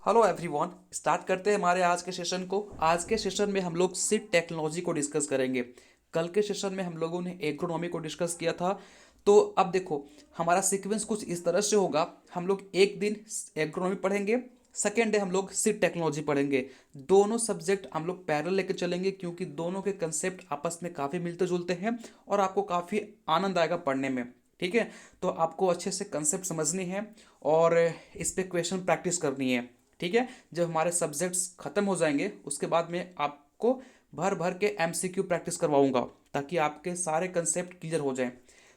Hello everyone, start करते हैं हमारे आज के सेशन को। आज के सेशन में हम लोग सीड टेक्नोलॉजी को डिस्कस करेंगे। कल के सेशन में हम लोगों ने एग्रोनॉमी को डिस्कस किया था। तो अब देखो, हमारा सीक्वेंस कुछ इस तरह से होगा। हम लोग एक दिन एग्रोनॉमी पढ़ेंगे, सेकेंड डे हम लोग सीड टेक्नोलॉजी पढ़ेंगे। दोनों सब्जेक्ट हम लोग पैरेलल लेके चलेंगे क्योंकि दोनों के कंसेप्ट आपस में काफ़ी मिलते जुलते हैं और आपको काफ़ी आनंद आएगा पढ़ने में। ठीक है, तो आपको अच्छे से कंसेप्ट समझनी है और इस पे क्वेश्चन प्रैक्टिस करनी है। ठीक है, जब हमारे सब्जेक्ट्स खत्म हो जाएंगे उसके बाद में आपको भर भर के एमसीक्यू प्रैक्टिस करवाऊंगा ताकि आपके सारे कंसेप्ट क्लियर हो जाएं।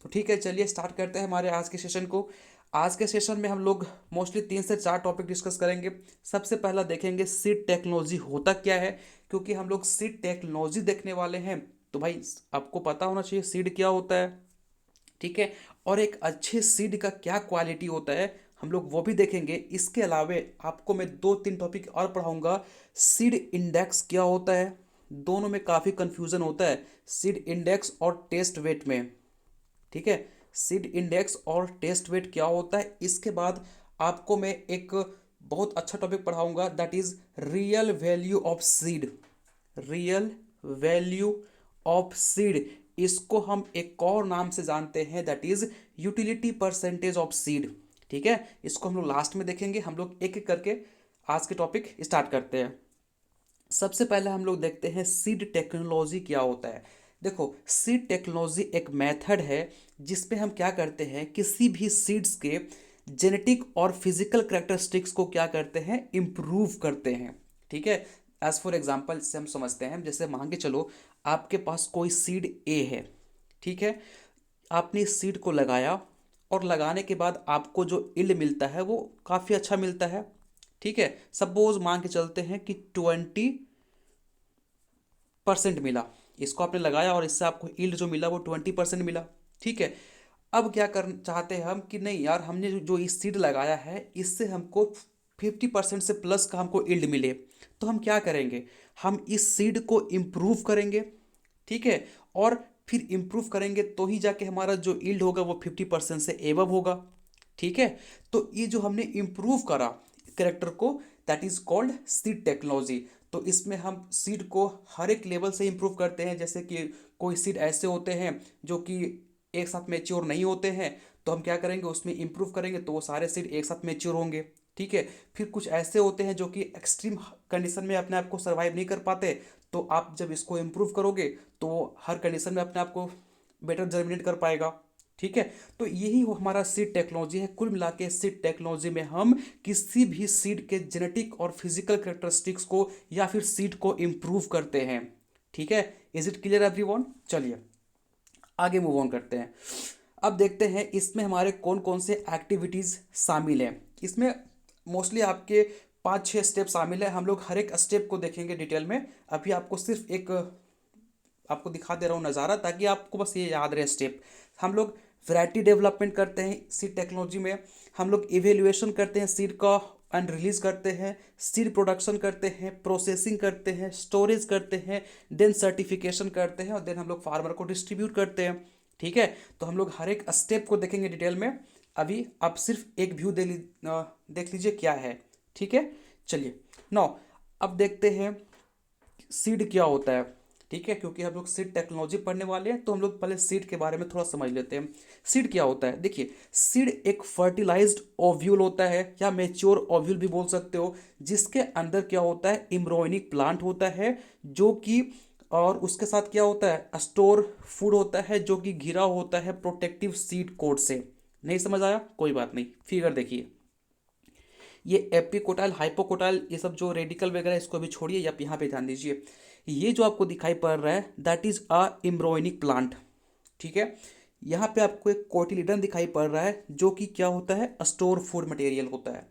तो ठीक है, चलिए स्टार्ट करते हैं हमारे आज के सेशन को। आज के सेशन में हम लोग मोस्टली 3 से 4 टॉपिक डिस्कस करेंगे। सबसे पहला देखेंगे सीड टेक्नोलॉजी होता क्या है, क्योंकि हम लोग सीड टेक्नोलॉजी देखने वाले हैं। तो भाई आपको पता होना चाहिए सीड क्या होता है। ठीक है, और एक अच्छे सीड का क्या क्वालिटी होता है हम लोग वो भी देखेंगे। इसके अलावे आपको मैं 2-3 टॉपिक और पढ़ाऊंगा। सीड इंडेक्स क्या होता है, दोनों में काफ़ी कंफ्यूजन होता है, सीड इंडेक्स और टेस्ट वेट में। ठीक है, सीड इंडेक्स और टेस्ट वेट क्या होता है। इसके बाद आपको मैं एक बहुत अच्छा टॉपिक पढ़ाऊंगा, that is real value of seed. Real value of seed, इसको हम एक और नाम से जानते हैं, that is utility percentage of seed. ठीक है, इसको हम लोग लास्ट में देखेंगे। हम लोग एक एक करके आज के टॉपिक स्टार्ट करते हैं। सबसे पहले हम लोग देखते हैं सीड टेक्नोलॉजी क्या होता है। देखो, सीड टेक्नोलॉजी एक मेथड है जिसपे हम क्या करते हैं, किसी भी सीड्स के जेनेटिक और फिजिकल करेक्टरिस्टिक्स को क्या करते हैं, इम्प्रूव करते हैं। ठीक है, एज फॉर एग्जाम्पल से हम समझते हैं, जैसे मान के चलो आपके पास कोई सीड ए है। ठीक है, आपने इस सीड को लगाया और लगाने के बाद आपको जो इल्ड मिलता है वो काफ़ी अच्छा मिलता है। ठीक है, सपोज मान के चलते हैं कि 20% मिला। इसको आपने लगाया और इससे आपको यील्ड जो मिला वो 20% मिला। ठीक है, अब क्या कर चाहते हैं हम कि नहीं यार, हमने जो इस सीड लगाया है इससे हमको 50% से प्लस का हमको यील्ड मिले। तो हम क्या करेंगे, हम इस सीड को इम्प्रूव करेंगे। ठीक है, और फिर इम्प्रूव करेंगे तो ही जाके हमारा जो यील्ड होगा वो 50% से एबव होगा। ठीक है, तो ये जो हमने इम्प्रूव करा करेक्टर को, that is called seed technology. तो इसमें हम सीड को हर एक लेवल से इम्प्रूव करते हैं। जैसे कि कोई सीड ऐसे होते हैं जो कि एक साथ मैच्योर नहीं होते हैं, तो हम क्या करेंगे, उसमें इम्प्रूव करेंगे तो वो सारे सीड एक साथ मैच्योर होंगे। ठीक है, फिर कुछ ऐसे होते हैं जो कि एक्सट्रीम कंडीशन में अपने आप को सर्वाइव नहीं कर पाते, तो आप जब इसको इम्प्रूव करोगे तो वो हर कंडीशन में अपने आप को बेटर जर्मिनेट कर पाएगा। ठीक है, तो यही वो हमारा सीड टेक्नोलॉजी है। कुल मिला के सीड टेक्नोलॉजी में हम किसी भी सीड के जेनेटिक और फिजिकल करेक्टरिस्टिक्स को या फिर सीड को इम्प्रूव करते हैं। ठीक है, इज इट क्लियर एवरीवन? चलिए आगे मूव ऑन करते हैं। अब देखते हैं इसमें हमारे कौन कौन से एक्टिविटीज़ शामिल हैं। इसमें मोस्टली आपके 5-6 स्टेप शामिल है। हम लोग हर एक स्टेप को देखेंगे डिटेल में। अभी आपको सिर्फ एक आपको दिखा दे रहा हूँ नज़ारा, ताकि आपको बस ये याद रहे स्टेप। हम लोग वैरायटी डेवलपमेंट करते हैं सीड टेक्नोलॉजी में। हम लोग इवेल्युएशन करते हैं सीड का एंड रिलीज करते हैं, सीड प्रोडक्शन करते हैं, प्रोसेसिंग करते हैं, स्टोरेज करते हैं, देन सर्टिफिकेशन करते हैं और देन हम लोग फार्मर को डिस्ट्रीब्यूट करते हैं। ठीक है, तो हम लोग हर एक स्टेप को देखेंगे डिटेल में। अभी आप सिर्फ एक व्यू देख लीजिए क्या है। ठीक है, चलिए नाउ अब देखते हैं सीड क्या होता है। ठीक है, क्योंकि हम लोग सीड टेक्नोलॉजी पढ़ने वाले हैं तो हम लोग पहले सीड के बारे में थोड़ा समझ लेते हैं। सीड क्या होता है, देखिए सीड एक फर्टिलाइज्ड ओव्यूल होता है या मेच्योर ओव्यूल भी बोल सकते हो, जिसके अंदर क्या होता है, एम्ब्रॉयनिक प्लांट होता है जो कि, और उसके साथ क्या होता है, स्टोर फूड होता है जो कि घिरा होता है प्रोटेक्टिव सीड कोट से। नहीं समझ आया, कोई बात नहीं, फिगर देखिए। ये एपिकोटाइल हाइपोकोटाइल ये सब जो रेडिकल वगैरह इसको अभी छोड़िए, आप यहाँ पे ध्यान दीजिए। ये जो आपको दिखाई पड़ रहा है that is a embryonic plant. ठीक है, यहाँ पे आपको एक कोटिलीडन दिखाई पड़ रहा है जो कि क्या होता है, स्टोर फूड मटेरियल होता है।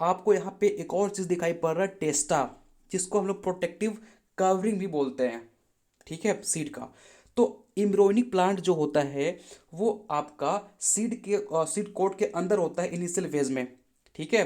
आपको यहाँ पे एक और चीज़ दिखाई पड़ रहा है, टेस्टा, जिसको हम लोग प्रोटेक्टिव कवरिंग भी बोलते हैं। ठीक है, सीड का। तो एम्ब्रॉयनिक प्लांट जो होता है वो आपका सीड कोट के अंदर होता है इनिशियल फेज में। ठीक है,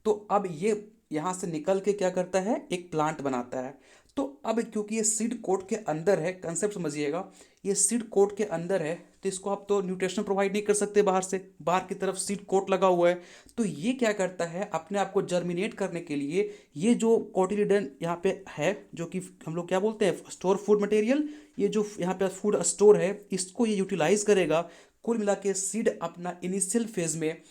तो अब ये यहाँ से निकल के क्या करता है, एक प्लांट बनाता है। तो अब क्योंकि ये सीड कोट के अंदर है, कंसेप्ट समझिएगा, ये सीड कोट के अंदर है, तो इसको आप तो न्यूट्रिशन प्रोवाइड नहीं कर सकते बाहर से, बाहर की तरफ सीड कोट लगा हुआ है। तो ये क्या करता है, अपने आप को जर्मिनेट करने के लिए ये जो कोटिलिडन यहाँ पे है, जो कि हम लोग क्या बोलते हैं, स्टोर फूड मटेरियल, ये जो यहाँ पे फूड स्टोर है, इसको ये यूटिलाइज करेगा। कुल मिला के सीड अपना इनिशियल फेज में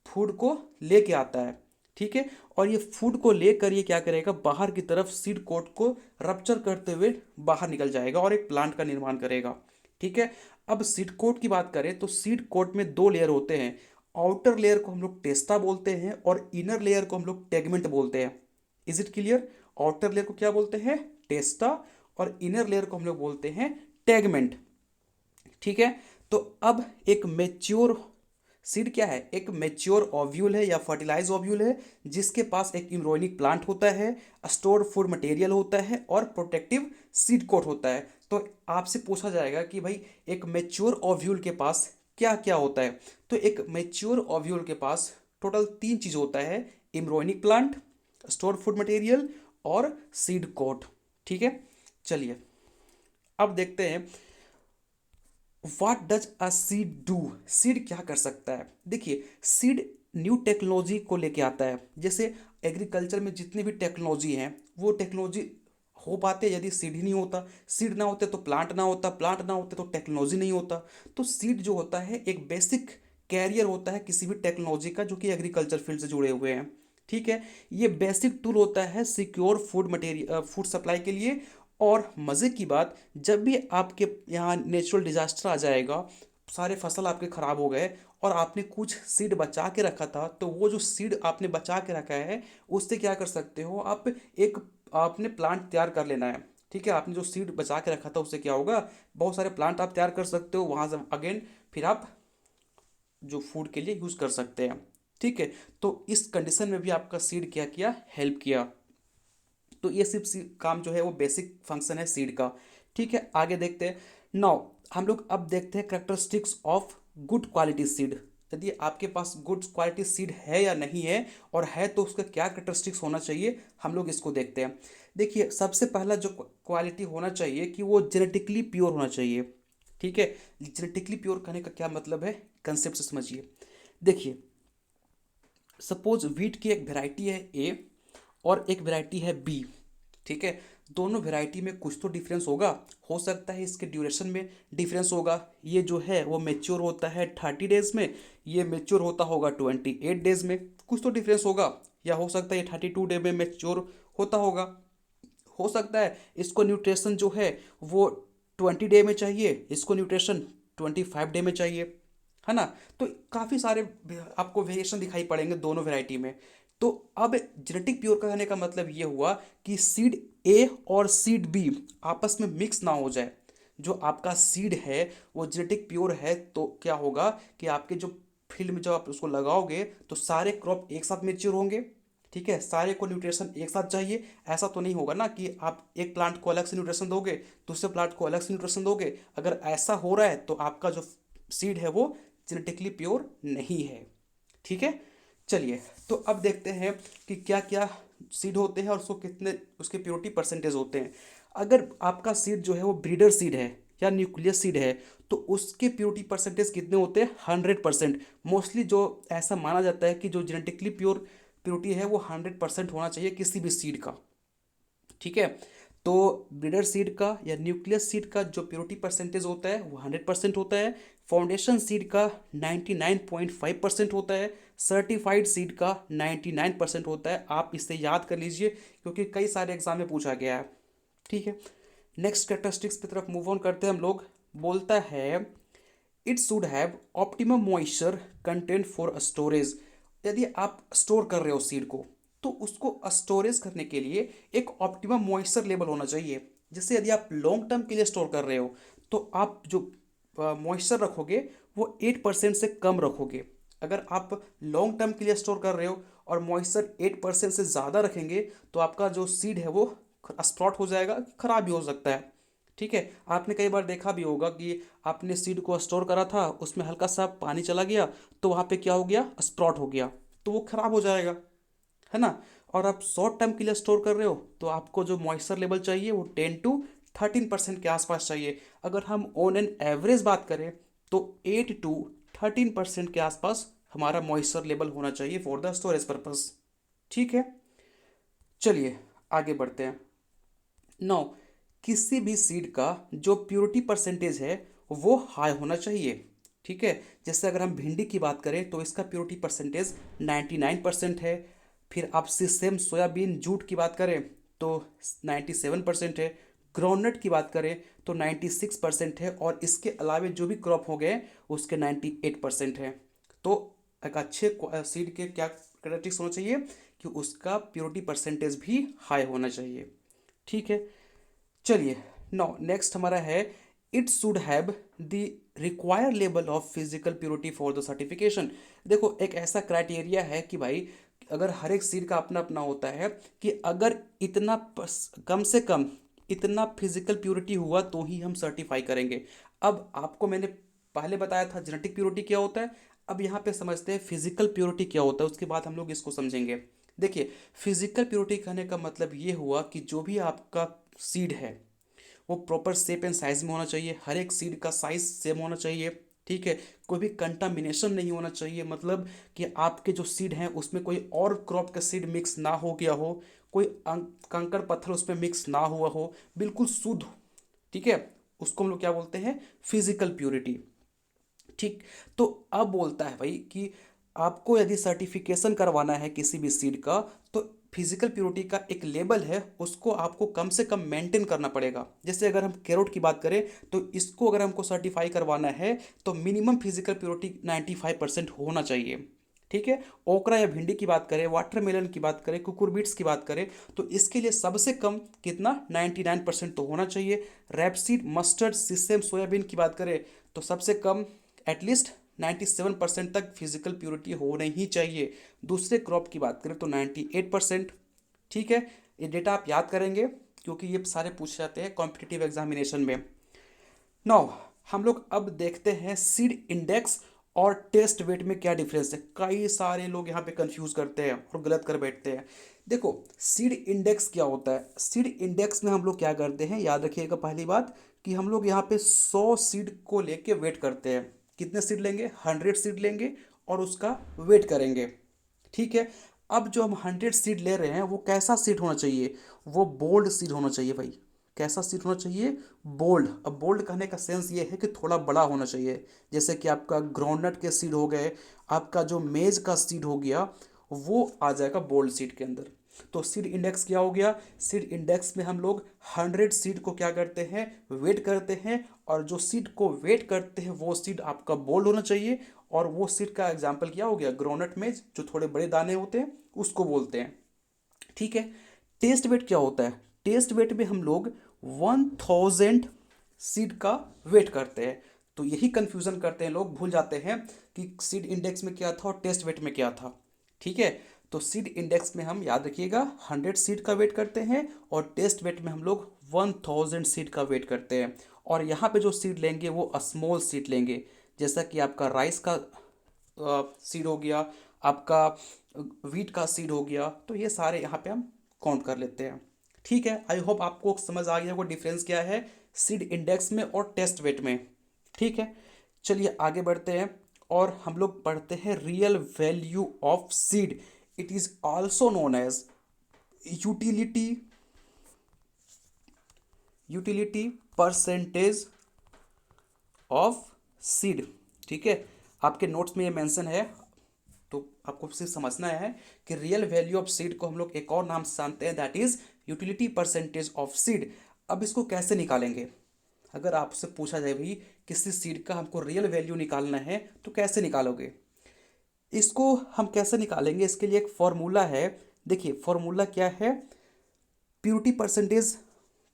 फूड को लेके आता है, ठीक है। और ये फूड को लेकर ये क्या करेगा, बाहर की तरफ सीड कोट को रप्चर करते हुए बाहर निकल जाएगा और एक प्लांट का निर्माण करेगा, ठीक है। अब सीड कोट की बात करें तो सीड कोट में दो लेयर होते हैं। आउटर लेयर को हम लोग टेस्टा बोलते हैं और इनर लेयर को हम लोग टेगमेंट बोलते हैं। Is it clear? Outer layer को क्या बोलते हैं, टेस्टा, और इनर लेयर को हम लोग बोलते हैं टेगमेंट, ठीक है। तो अब एक मेच्योर सीड क्या है, एक मेच्योर ओव्यूल है या फर्टिलाइज ओव्यूल है, जिसके पास एक इम्ब्रोनिक प्लांट होता है, स्टोर फूड मटेरियल होता है और प्रोटेक्टिव सीड कोट होता है। तो आपसे पूछा जाएगा कि भाई एक मेच्योर ओव्यूल के पास क्या क्या होता है, तो एक मेच्योर ओव्यूल के पास टोटल तीन चीज होता है, इम्ब्रोनिक प्लांट, स्टोर फूड मटेरियल और सीड कोट, ठीक है। चलिए अब देखते हैं what does a seed do, seed क्या कर सकता है। देखिए सीड न्यू टेक्नोलॉजी को लेके आता है। जैसे एग्रीकल्चर में जितनी भी टेक्नोलॉजी हैं वो टेक्नोलॉजी हो पाते यदि सीड ही नहीं होता, सीड ना होते तो प्लांट ना होता, प्लांट ना होते तो टेक्नोलॉजी नहीं होता। तो सीड जो होता है एक बेसिक कैरियर होता है किसी भी टेक्नोलॉजी का जो कि एग्रीकल्चर फील्ड से जुड़े हुए हैं, ठीक है। ये बेसिक टूल होता है secure food material, food supply के लिए। और मज़े की बात, जब भी आपके यहाँ नेचुरल डिजास्टर आ जाएगा, सारे फसल आपके ख़राब हो गए और आपने कुछ सीड बचा के रखा था, तो वो जो सीड आपने बचा के रखा है उससे क्या कर सकते हो आप, एक आपने प्लांट तैयार कर लेना है, ठीक है। आपने जो सीड बचा के रखा था उससे क्या होगा, बहुत सारे प्लांट आप तैयार कर सकते हो, वहाँ से अगेन फिर आप जो फूड के लिए यूज़ कर सकते हैं, ठीक है। तो इस कंडीशन में भी आपका सीड क्या किया, हेल्प किया। तो ये सिर्फ काम जो है वो बेसिक फंक्शन है सीड का, ठीक है। आगे देखते हैं। नाउ हम लोग अब देखते हैं characteristics of good quality seed. यदि आपके पास गुड क्वालिटी सीड है या नहीं है, और है तो उसका क्या करेक्टरिस्टिक्स होना चाहिए, हम लोग इसको देखते हैं। देखिए सबसे पहला जो क्वालिटी होना चाहिए कि वो जेनेटिकली प्योर होना चाहिए, ठीक है। जेनेटिकली प्योर कहने का क्या मतलब है, कंसेप्ट से समझिए। देखिए सपोज वीट की एक वेराइटी है ए और एक वैरायटी है बी, ठीक है। दोनों वैरायटी में कुछ तो डिफरेंस होगा, हो सकता है इसके ड्यूरेशन में डिफरेंस होगा। ये जो है वो मेच्योर होता है 30 डेज में, ये मेच्योर होता होगा 28 डेज में, कुछ तो डिफरेंस होगा। या हो सकता है ये 32 डे में मेच्योर होता होगा। हो सकता है इसको न्यूट्रिशन जो है वो 20 डे में चाहिए, इसको न्यूट्रिशन 25 डे में चाहिए, है ना। तो काफ़ी सारे आपको वेरिएशन दिखाई पड़ेंगे दोनों वैरायटी में। तो अब जेनेटिक प्योर का कहने का मतलब ये हुआ कि सीड ए और सीड बी आपस में मिक्स ना हो जाए। जो आपका सीड है वो जेनेटिक प्योर है, तो क्या होगा कि आपके जो फील्ड में जब आप उसको लगाओगे तो सारे क्रॉप एक साथ मेच्योर होंगे, ठीक है। सारे को न्यूट्रिशन एक साथ चाहिए। ऐसा तो नहीं होगा ना कि आप एक प्लांट को अलग से न्यूट्रिशन दोगे, दूसरे प्लांट को अलग से न्यूट्रिशन दोगे। अगर ऐसा हो रहा है तो आपका जो सीड है वो जेनेटिकली प्योर नहीं है, ठीक है। चलिए तो अब देखते हैं कि क्या क्या सीड होते हैं और उसको कितने उसके प्योरिटी परसेंटेज होते हैं। अगर आपका सीड जो है वो ब्रीडर सीड है या न्यूक्लियस सीड है तो उसके प्योरिटी परसेंटेज कितने होते हैं, 100%। मोस्टली जो ऐसा माना जाता है कि जो जेनेटिकली प्योर प्योरिटी है वो 100% होना चाहिए किसी भी सीड का, ठीक है। तो ब्रीडर सीड का या न्यूक्लियस सीड का जो प्योरिटी परसेंटेज होता है वो 100% होता है। फाउंडेशन सीड का 99.5% होता है। सर्टिफाइड सीड का 99% होता है। आप इसे याद कर लीजिए क्योंकि कई सारे एग्जाम में पूछा गया है, ठीक है। नेक्स्ट कैरेक्टरिस्टिक्स की तरफ मूव ऑन करते हैं हम लोग। बोलता है it should have optimum moisture content for storage. यदि आप स्टोर कर रहे हो सीड को तो उसको स्टोरेज करने के लिए एक ऑप्टिमम मॉइस्चर लेवल होना चाहिए। जैसे यदि आप लॉन्ग टर्म के लिए स्टोर कर रहे हो तो आप जो मॉइस्चर रखोगे वो 8% से कम रखोगे। अगर आप लॉन्ग टर्म के लिए स्टोर कर रहे हो और मॉइस्चर 8% से ज़्यादा रखेंगे तो आपका जो सीड है वो स्प्रॉट हो जाएगा, खराब भी हो सकता है, ठीक है। आपने कई बार देखा भी होगा कि आपने सीड को स्टोर करा था, उसमें हल्का सा पानी चला गया तो वहाँ पे क्या हो गया, स्प्रॉट हो गया, तो वो खराब हो जाएगा, है ना। और आप शॉर्ट टर्म के लिए स्टोर कर रहे हो तो आपको जो मॉइस्चर लेवल चाहिए वो 10 to 13% के आसपास चाहिए। अगर हम ऑन एन एवरेज बात करें तो 8 to 13% के आसपास हमारा मॉइस्चर लेवल होना चाहिए फॉर द स्टोरेज पर्पस। ठीक है, चलिए आगे बढ़ते हैं। नौ, किसी भी सीड का जो प्योरिटी परसेंटेज है वो हाई होना चाहिए। ठीक है, जैसे अगर हम भिंडी की बात करें तो इसका प्योरिटी परसेंटेज 99% है। फिर आप सेम सोयाबीन जूट की बात करें तो 97% है। ग्राउंडनट की बात करें तो 96% है। और इसके अलावा जो भी क्रॉप हो गए उसके 98% है। तो एक अच्छे सीड के क्या करेक्टरिस्टिक्स होना चाहिए कि उसका प्योरिटी परसेंटेज भी हाई होना चाहिए। ठीक है, चलिए नाउ नेक्स्ट हमारा है it should have the require level of physical purity for the certification. देखो एक ऐसा क्राइटेरिया है कि भाई अगर हर एक सीड का अपना अपना होता है कि अगर इतना कम से कम इतना फिजिकल प्योरिटी हुआ तो ही हम सर्टिफाई करेंगे। अब आपको मैंने पहले बताया था जेनेटिक प्योरिटी क्या होता है, अब यहाँ पे समझते हैं फिजिकल प्योरिटी क्या होता है, उसके बाद हम लोग इसको समझेंगे। देखिए फिजिकल प्योरिटी कहने का मतलब ये हुआ कि जो भी आपका सीड है वो प्रॉपर शेप एंड साइज में होना चाहिए, हर एक सीड का साइज सेम होना चाहिए। ठीक है, कोई भी कंटामिनेशन नहीं होना चाहिए, मतलब कि आपके जो सीड हैं उसमें कोई और क्रॉप का सीड मिक्स ना हो गया हो, कोई कंकड़ पत्थर उसमें मिक्स ना हुआ हो, बिल्कुल शुद्ध। ठीक है, उसको हम लोग क्या बोलते हैं, फिजिकल प्योरिटी। ठीक, तो अब बोलता है भाई कि आपको यदि सर्टिफिकेशन करवाना है किसी भी सीड का तो फिजिकल प्योरिटी का एक लेवल है उसको आपको कम से कम मेंटेन करना पड़ेगा। जैसे अगर हम कैरोट की बात करें तो इसको अगर हमको सर्टिफाई करवाना है तो मिनिमम फिजिकल प्योरिटी 95% होना चाहिए। ठीक है, ओकरा या भिंडी की बात करें, वाटरमेलन की बात करें, कुकुरबिट्स की बात करें तो इसके लिए सबसे कम कितना 99% तो होना चाहिए। रैपसीड, मस्टर्ड, सिसम, सोयाबीन की बात करें तो सबसे कम एटलीस्ट 97% तक फिजिकल प्योरिटी होनी ही चाहिए। दूसरे क्रॉप की बात करें तो 98%। ठीक है, ये डेटा आप याद करेंगे क्योंकि ये सारे पूछे जाते हैं कॉम्पिटिटिव एग्जामिनेशन में। नाउ हम लोग अब देखते हैं सीड इंडेक्स और टेस्ट वेट में क्या डिफरेंस है। कई सारे लोग यहाँ पे कंफ्यूज करते हैं और गलत कर बैठते हैं। देखो सीड इंडेक्स क्या होता है, सीड इंडेक्स में हम लोग क्या करते हैं, याद रखिएगा पहली बात कि हम लोग यहाँ पे 100 सीड को लेके वेट करते हैं। कितने सीड लेंगे, 100 सीड लेंगे और उसका वेट करेंगे। ठीक है, अब जो हम 100 सीड ले रहे हैं वो कैसा सीड होना चाहिए, वो बोल्ड सीड होना चाहिए भाई। कैसा सीड होना चाहिए, बोल्ड। अब बोल्ड कहने का सेंस ये है कि थोड़ा बड़ा होना चाहिए। जैसे कि आपका ग्राउंडनट के सीड हो गए, आपका जो मेज का सीड हो गया वो आ जाएगा बोल्ड सीड के अंदर। तो सीड इंडेक्स क्या हो गया, सीड इंडेक्स में हम लोग 100 सीड को क्या करते हैं, वेट करते हैं। और जो सीड को वेट करते हैं वो सीड आपका बोल्ड होना चाहिए। और वो सीड का एग्जाम्पल क्या हो गया, ग्राउंडनट में जो थोड़े बड़े दाने होते हैं उसको बोलते हैं। ठीक है, टेस्ट वेट क्या होता है, टेस्ट वेट में हम लोग 1000 सीड का वेट करते हैं। तो यही कंफ्यूजन करते हैं लोग, भूल जाते हैं कि सीड इंडेक्स में क्या था और टेस्ट वेट में क्या था। ठीक है, तो सीड इंडेक्स में हम याद रखिएगा 100 सीड का वेट करते हैं और टेस्ट वेट में हम लोग 1000 सीड का वेट करते हैं। और यहाँ पे जो सीड लेंगे वो स्मॉल सीड लेंगे, जैसा कि आपका राइस का सीड हो गया, आपका वीट का सीड हो गया, तो ये सारे यहाँ पे हम काउंट कर लेते हैं। ठीक है, आई होप आपको समझ आ गया वो डिफरेंस क्या है सीड इंडेक्स में और टेस्ट वेट में। ठीक है, चलिए आगे बढ़ते हैं और हम लोग पढ़ते हैं real value of seed. It is also known as utility utility percentage of seed. ठीक है, आपके नोट्स में ये मेंशन है तो आपको सिर्फ समझना है कि रियल वैल्यू ऑफ सीड को हम लोग एक और नाम से जानते हैं, that is utility percentage of seed. अब इसको कैसे निकालेंगे, अगर आपसे पूछा जाए भाई किसी सीड का हमको रियल वैल्यू निकालना है तो कैसे निकालोगे, इसको हम कैसे निकालेंगे, इसके लिए एक फॉर्मूला है। देखिए फॉर्मूला क्या है, प्योरिटी परसेंटेज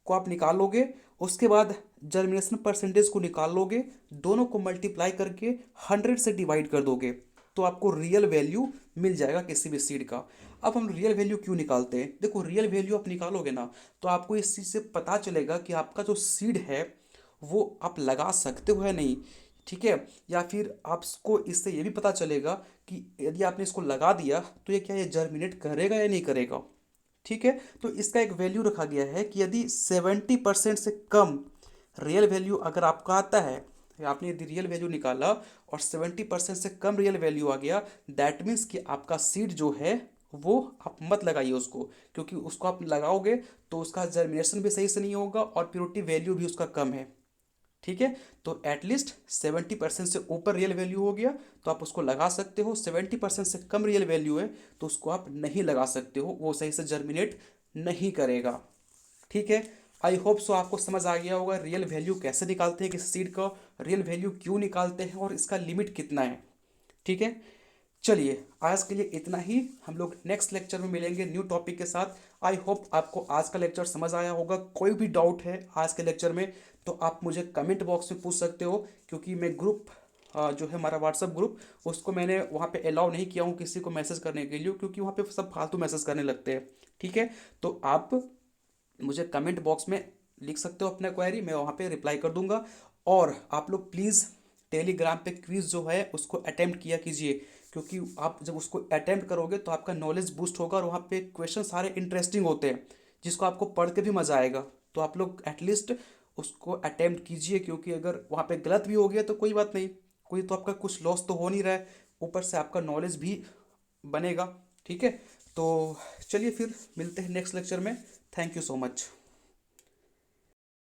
को आप निकालोगे, उसके बाद जर्मिनेशन परसेंटेज को निकाल लोगे, दोनों को मल्टीप्लाई करके 100 से डिवाइड कर दोगे तो आपको रियल वैल्यू मिल जाएगा किसी भी सीड का। अब हम रियल वैल्यू क्यों निकालते हैं, देखो रियल वैल्यू आप निकालोगे ना तो आपको इस चीज़ से पता चलेगा कि आपका जो सीड है वो आप लगा सकते हो या नहीं। ठीक है, या फिर आपको इससे ये भी पता चलेगा कि यदि आपने इसको लगा दिया तो ये क्या ये जर्मिनेट करेगा या नहीं करेगा। ठीक है, तो इसका एक वैल्यू रखा गया है कि यदि 70% से कम रियल वैल्यू अगर आपका आता है, या आपने यदि रियल वैल्यू निकाला और 70% से कम रियल वैल्यू आ गया, दैट मीन्स कि आपका सीड जो है वो आप मत लगाइए उसको, क्योंकि उसको आप लगाओगे तो उसका जर्मिनेशन भी सही से नहीं होगा और प्योरिटी वैल्यू भी उसका कम है। ठीक है, तो एटलीस्ट 70% से ऊपर रियल वैल्यू हो गया तो आप उसको लगा सकते हो, 70% से कम रियल वैल्यू है तो उसको आप नहीं लगा सकते हो, वो सही से जर्मिनेट नहीं करेगा। ठीक है, आई होप सो आपको समझ आ गया होगा रियल वैल्यू कैसे निकालते हैं किसी सीड का, रियल वैल्यू क्यों निकालते हैं और इसका लिमिट कितना है। ठीक है, चलिए आज के लिए इतना ही, हम लोग नेक्स्ट लेक्चर में मिलेंगे न्यू टॉपिक के साथ। आई होप आपको आज का लेक्चर समझ आया होगा। कोई भी डाउट है आज के लेक्चर में तो आप मुझे कमेंट बॉक्स में पूछ सकते हो, क्योंकि मैं ग्रुप जो है हमारा व्हाट्सअप ग्रुप, उसको मैंने वहाँ पे अलाउ नहीं किया हूँ किसी को मैसेज करने के लिए, क्योंकि वहाँ पे सब फालतू मैसेज करने लगते हैं। ठीक है, तो आप मुझे कमेंट बॉक्स में लिख सकते हो अपना क्वेरी, मैं वहाँ पे रिप्लाई कर दूंगा। और आप लोग प्लीज़ टेलीग्राम पे क्विज़ जो है उसको अटेम्प्ट किया कीजिए, क्योंकि आप जब उसको अटेम्प्ट करोगे तो आपका नॉलेज बूस्ट होगा और वहाँ पे क्वेश्चन सारे इंटरेस्टिंग होते हैं जिसको आपको पढ़ के भी मज़ा आएगा। तो आप लोग एटलीस्ट उसको अटेम्प्ट कीजिए, क्योंकि अगर वहाँ पे गलत भी हो गया तो कोई बात नहीं, कोई तो आपका कुछ लॉस तो हो नहीं रहा है, ऊपर से आपका नॉलेज भी बनेगा। ठीक है, तो चलिए फिर मिलते हैं नेक्स्ट लेक्चर में। Thank you so much.